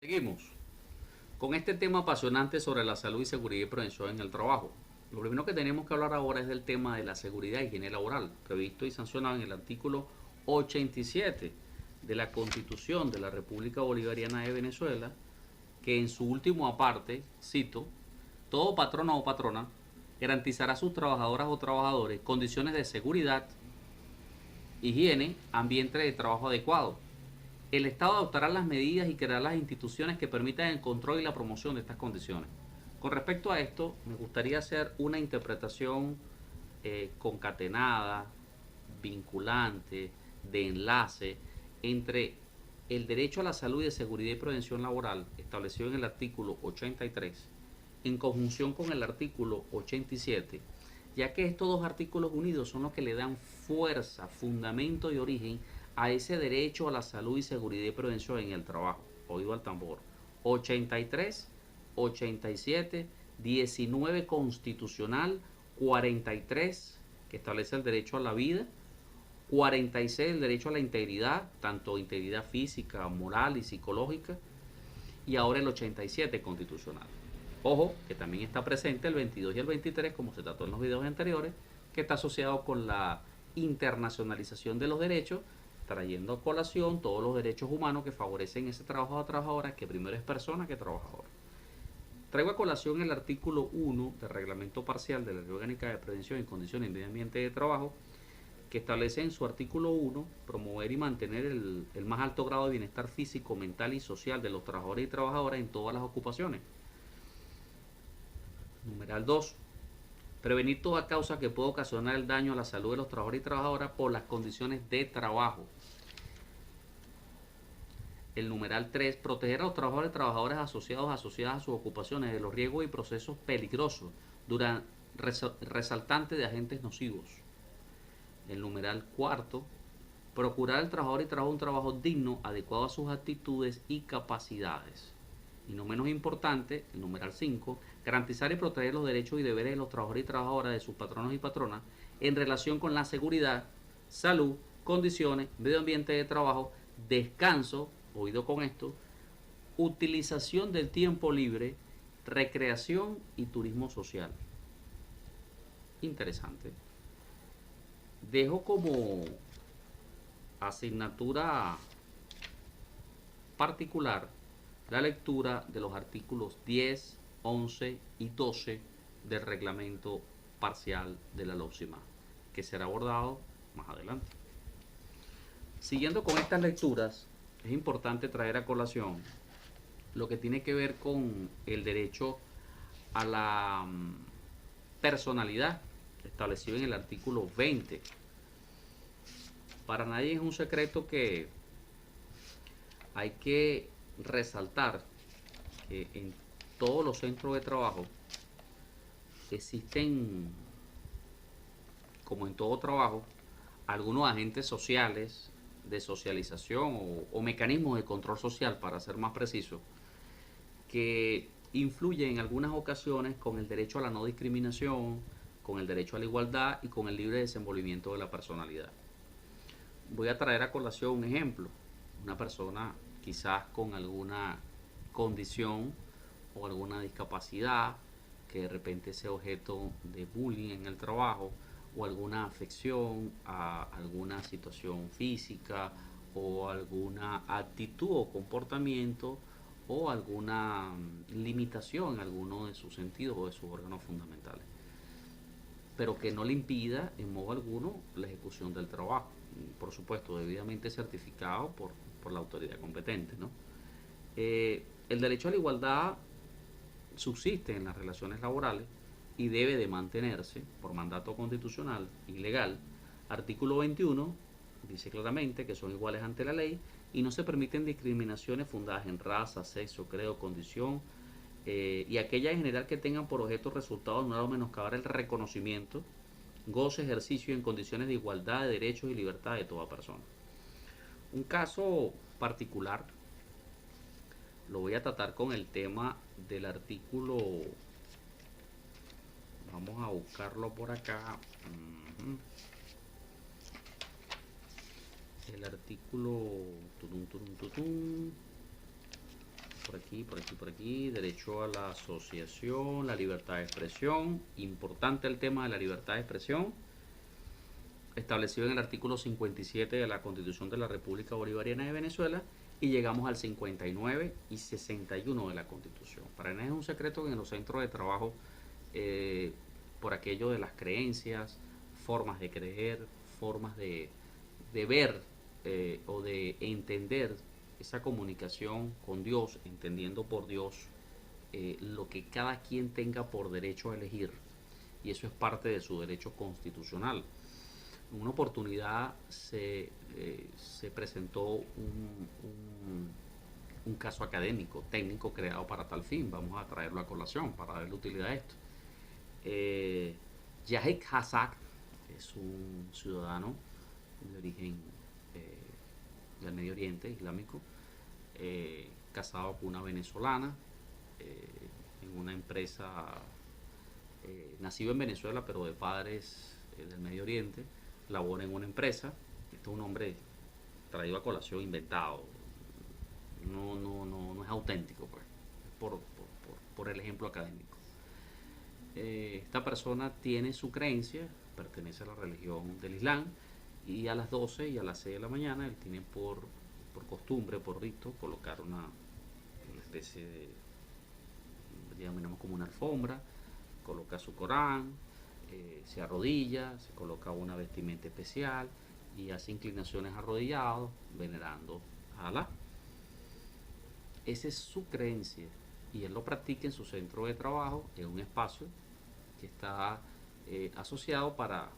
Seguimos con este tema apasionante sobre la salud y seguridad y prevención en el trabajo. Lo primero que tenemos que hablar ahora es del tema de la seguridad y higiene laboral, previsto y sancionado en el artículo 87 de la Constitución de la República Bolivariana de Venezuela, que en su último aparte, cito, todo patrono o patrona garantizará a sus trabajadoras o trabajadores condiciones de seguridad, higiene, ambiente de trabajo adecuado. El Estado adoptará las medidas y creará las instituciones que permitan el control y la promoción de estas condiciones. Con respecto a esto, me gustaría hacer una interpretación concatenada, vinculante, de enlace entre el derecho a la salud y de seguridad y prevención laboral establecido en el artículo 83 en conjunción con el artículo 87, ya que estos dos artículos unidos son los que le dan fuerza, fundamento y origen a ese derecho a la salud y seguridad y prevención en el trabajo. Oído al tambor. 83, 87, 19 constitucional, 43 que establece el derecho a la vida, 46 el derecho a la integridad, tanto integridad física, moral y psicológica, y ahora el 87 constitucional. Ojo, que también está presente el 22 y el 23, como se trató en los videos anteriores, que está asociado con la internacionalización de los derechos, trayendo a colación todos los derechos humanos que favorecen ese trabajador o trabajadora, que primero es persona que trabajador. Traigo a colación el artículo 1 del Reglamento Parcial de la Ley Orgánica de Prevención y Condiciones y Medio Ambiente de Trabajo, que establece en su artículo 1 promover y mantener el más alto grado de bienestar físico, mental y social de los trabajadores y trabajadoras en todas las ocupaciones. Numeral 2. Prevenir toda causa que pueda ocasionar el daño a la salud de los trabajadores y trabajadoras por las condiciones de trabajo. El numeral 3. Proteger a los trabajadores y trabajadoras asociadas a sus ocupaciones de los riesgos y procesos peligrosos durante resaltante de agentes nocivos. El numeral 4. Procurar al trabajador y trabajar un trabajo digno, adecuado a sus actitudes y capacidades. Y no menos importante, el numeral 5, garantizar y proteger los derechos y deberes de los trabajadores y trabajadoras de sus patronos y patronas en relación con la seguridad, salud, condiciones, medio ambiente de trabajo, descanso, oído con esto, utilización del tiempo libre, recreación y turismo social. Interesante. Dejo como asignatura particular la lectura de los artículos 10, 11 y 12 del reglamento parcial de la LOPSIMA, que será abordado más adelante. Siguiendo con estas lecturas, es importante traer a colación lo que tiene que ver con el derecho a la personalidad establecido en el artículo 20. Para nadie es un secreto que hay que resaltar que en todos los centros de trabajo existen, como en todo trabajo, algunos agentes sociales de socialización o mecanismos de control social, para ser más preciso, que influyen en algunas ocasiones con el derecho a la no discriminación, con el derecho a la igualdad y con el libre desenvolvimiento de la personalidad. Voy a traer a colación un ejemplo. Una persona quizás con alguna condición o alguna discapacidad que de repente sea objeto de bullying en el trabajo, o alguna afección a alguna situación física o alguna actitud o comportamiento o alguna limitación en alguno de sus sentidos o de sus órganos fundamentales, pero que no le impida en modo alguno la ejecución del trabajo, por supuesto debidamente certificado por la autoridad competente, ¿no? El derecho a la igualdad subsiste en las relaciones laborales y debe de mantenerse por mandato constitucional y legal. Artículo 21 dice claramente que son iguales ante la ley y no se permiten discriminaciones fundadas en raza, sexo, credo, condición, y aquellas en general que tengan por objeto resultados no o menoscabar el reconocimiento, goce, ejercicio en condiciones de igualdad de derechos y libertad de toda persona. Un caso particular lo voy a tratar con el tema del artículo. Vamos a buscarlo por acá. El artículo. Tutum, tutum, tutum. por aquí, derecho a la asociación, la libertad de expresión, importante el tema de la libertad de expresión, establecido en el artículo 57 de la Constitución de la República Bolivariana de Venezuela, y llegamos al 59 y 61 de la Constitución. Para nadie es un secreto que en los centros de trabajo, por aquello de las creencias, formas de creer, formas de ver o de entender esa comunicación con Dios, entendiendo por Dios lo que cada quien tenga por derecho a elegir, y eso es parte de su derecho constitucional. En una oportunidad se presentó un caso académico, técnico, creado para tal fin. Vamos a traerlo a colación para darle utilidad a esto. Yahik Hassak es un ciudadano de origen del Medio Oriente Islámico, casado con una venezolana, en una empresa, nacido en Venezuela pero de padres del Medio Oriente, labora en una empresa. Este es un hombre traído a colación, inventado, no es auténtico, pues, por el ejemplo académico. Esta persona tiene su creencia, pertenece a la religión del Islam, y a las 12 y a las 6 de la mañana él tiene por costumbre, por rito, colocar una especie de, digamos, como una alfombra, coloca su Corán, se arrodilla, se coloca una vestimenta especial y hace inclinaciones arrodillados, venerando a Alá. Esa es su creencia y él lo practica en su centro de trabajo, en un espacio que está asociado para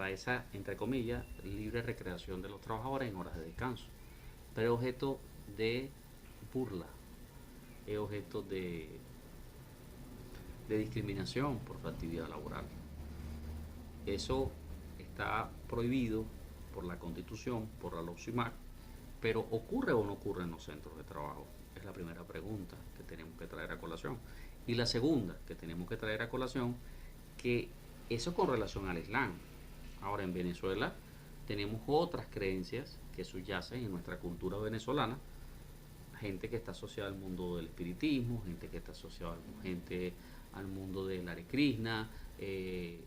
esa, entre comillas, libre recreación de los trabajadores en horas de descanso. Pero es objeto de burla, es objeto de discriminación por su actividad laboral. Eso está prohibido por la Constitución, por la LOCIMAC, pero ¿ocurre o no ocurre en los centros de trabajo? Es la primera pregunta que tenemos que traer a colación. Y la segunda que tenemos que traer a colación, que eso con relación al Islam. Ahora, en Venezuela tenemos otras creencias que subyacen en nuestra cultura venezolana, gente que está asociada al mundo del espiritismo, gente que está asociada al mundo del Hare Krishna,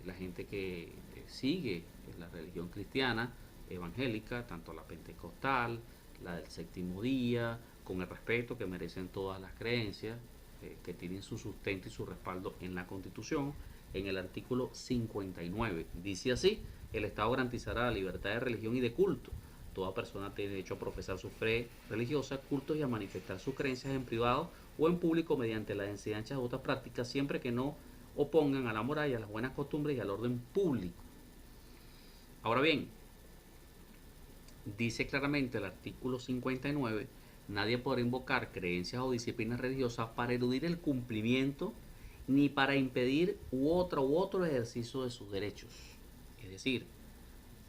la gente que sigue la religión cristiana evangélica, tanto la pentecostal, la del séptimo día, con el respeto que merecen todas las creencias, que tienen su sustento y su respaldo en la Constitución. En el artículo 59 dice así: el Estado garantizará la libertad de religión y de culto. Toda persona tiene derecho a profesar su fe religiosa, cultos y a manifestar sus creencias en privado o en público mediante la enseñanza de otras prácticas, siempre que no opongan a la moral y a las buenas costumbres y al orden público. Ahora bien, dice claramente el artículo 59: nadie podrá invocar creencias o disciplinas religiosas para eludir el cumplimiento ni para impedir u otro ejercicio de sus derechos. Es decir,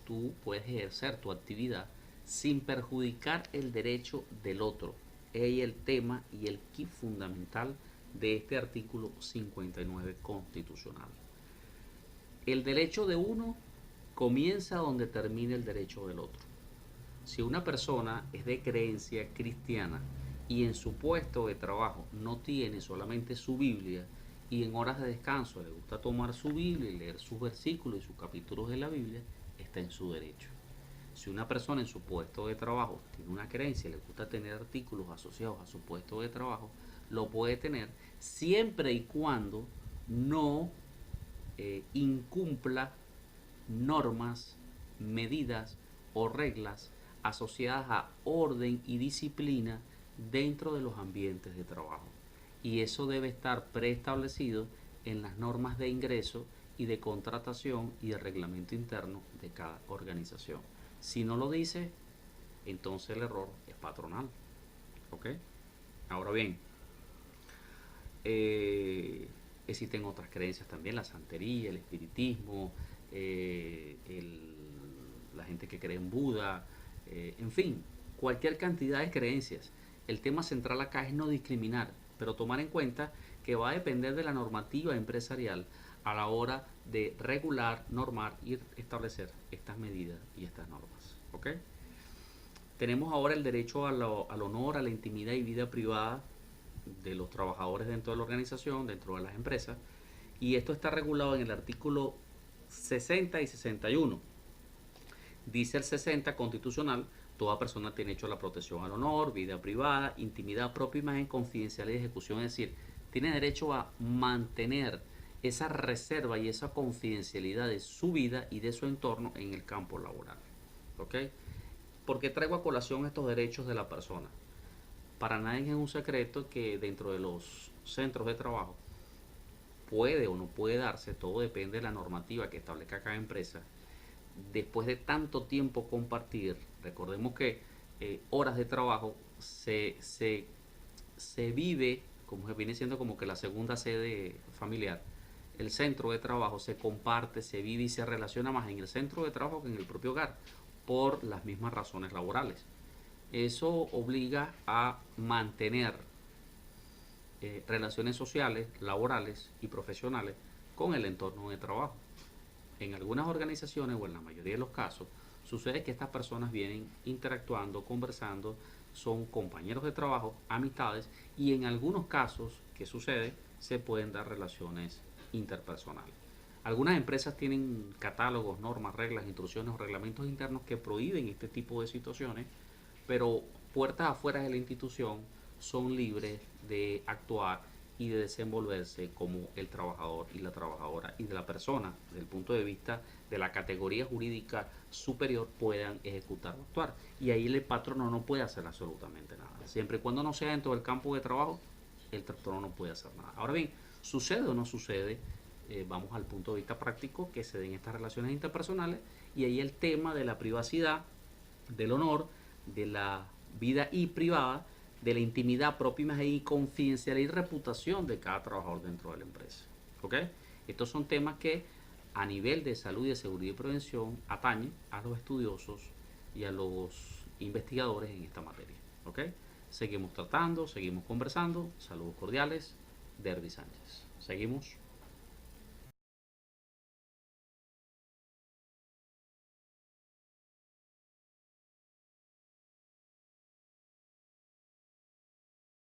tú puedes ejercer tu actividad sin perjudicar el derecho del otro. Es el tema y el key fundamental de este artículo 59 constitucional. El derecho de uno comienza donde termina el derecho del otro. Si una persona es de creencia cristiana y en su puesto de trabajo no tiene solamente su Biblia y en horas de descanso le gusta tomar su Biblia y leer sus versículos y sus capítulos de la Biblia, está en su derecho. Si una persona en su puesto de trabajo tiene una creencia y le gusta tener artículos asociados a su puesto de trabajo, lo puede tener siempre y cuando no incumpla normas, medidas o reglas asociadas a orden y disciplina dentro de los ambientes de trabajo. Y eso debe estar preestablecido en las normas de ingreso y de contratación y de reglamento interno de cada organización. Si no lo dice, entonces el error es patronal. ¿Ok? Ahora bien, existen otras creencias también: la santería, el espiritismo, la gente que cree en Buda, en fin, cualquier cantidad de creencias. El tema central acá es no discriminar, pero tomar en cuenta que va a depender de la normativa empresarial a la hora de regular, normar y establecer estas medidas y estas normas. ¿Ok? Tenemos ahora el derecho al honor, a la intimidad y vida privada de los trabajadores dentro de la organización, dentro de las empresas, y esto está regulado en el artículo 60 y 61. Dice el 60 constitucional: toda persona tiene derecho a la protección al honor, vida privada, intimidad propia, imagen, confidencialidad y ejecución. Es decir, tiene derecho a mantener esa reserva y esa confidencialidad de su vida y de su entorno en el campo laboral. ¿Ok? ¿Por qué traigo a colación estos derechos de la persona? Para nadie es un secreto que dentro de los centros de trabajo puede o no puede darse, todo depende de la normativa que establezca cada empresa. Después de tanto tiempo compartir, recordemos que horas de trabajo se vive, como viene siendo como que la segunda sede familiar. El centro de trabajo se comparte, se vive y se relaciona más en el centro de trabajo que en el propio hogar, por las mismas razones laborales. Eso obliga a mantener relaciones sociales, laborales y profesionales con el entorno de trabajo. En algunas organizaciones, o en la mayoría de los casos, sucede que estas personas vienen interactuando, conversando, son compañeros de trabajo, amistades, y en algunos casos, ¿qué sucede? Se pueden dar relaciones interpersonales. Algunas empresas tienen catálogos, normas, reglas, instrucciones o reglamentos internos que prohíben este tipo de situaciones, pero puertas afuera de la institución son libres de actuar y de desenvolverse como el trabajador y la trabajadora, y de la persona, desde el punto de vista de la categoría jurídica superior, puedan ejecutar o actuar. Y ahí el patrono no puede hacer absolutamente nada. Siempre y cuando no sea dentro del campo de trabajo, el patrono no puede hacer nada. Ahora bien, ¿sucede o no sucede? Vamos al punto de vista práctico, que se den estas relaciones interpersonales, y ahí el tema de la privacidad, del honor, de la vida y privada, de la intimidad propia y confidencialidad y reputación de cada trabajador dentro de la empresa. ¿Ok? Estos son temas que a nivel de salud y de seguridad y prevención atañen a los estudiosos y a los investigadores en esta materia. ¿Ok? Seguimos tratando, seguimos conversando. Saludos cordiales, Derby Sánchez. Seguimos.